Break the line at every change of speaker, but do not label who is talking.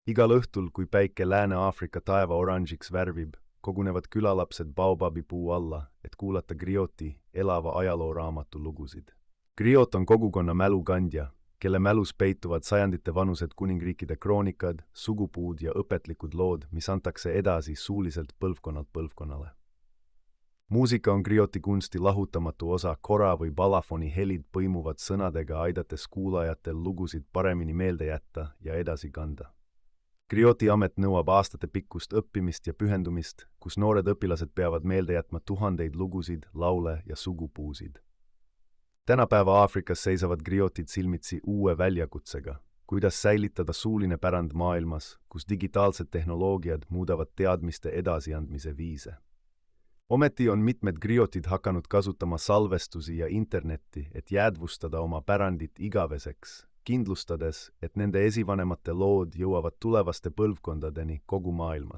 Igal õhtul, kui päike Lääne-Aafrika taeva oranžiks värvib, kogunevad külalapsed Baobabi puu alla, et kuulata Grioti elava ajalooraamatu lugusid. Griot on kogukonna mälu kandja, kelle mälus peituvad sajandite vanused kuningriikide kroonikad, sugupuud ja õpetlikud lood, mis antakse edasi suuliselt põlvkonnalt põlvkonnale. Muusika on Grioti kunsti lahutamatu osa, kora või balafoni helid põimuvad sõnadega, aidates kuulajatel lugusid paremini meelde jätta ja edasi kanda. Grioti amet nõuab aastatepikkust õppimist ja pühendumist, kus noored õpilased peavad meelde jätma tuhandeid lugusid, laule ja sugupuusid. Tänapäeva Aafrikas seisavad griotid silmitsi uue väljakutsega, kuidas säilitada suuline pärand maailmas, kus digitaalsed tehnoloogiad muudavad teadmiste edasiandmise viise. Ometi on mitmed griotid hakanud kasutama salvestusi ja internetti, et jäädvustada oma pärandit igaveseks, kindlustades, et nende esivanemate lood jõuavad tulevaste põlvkondadeni kogu maailmas.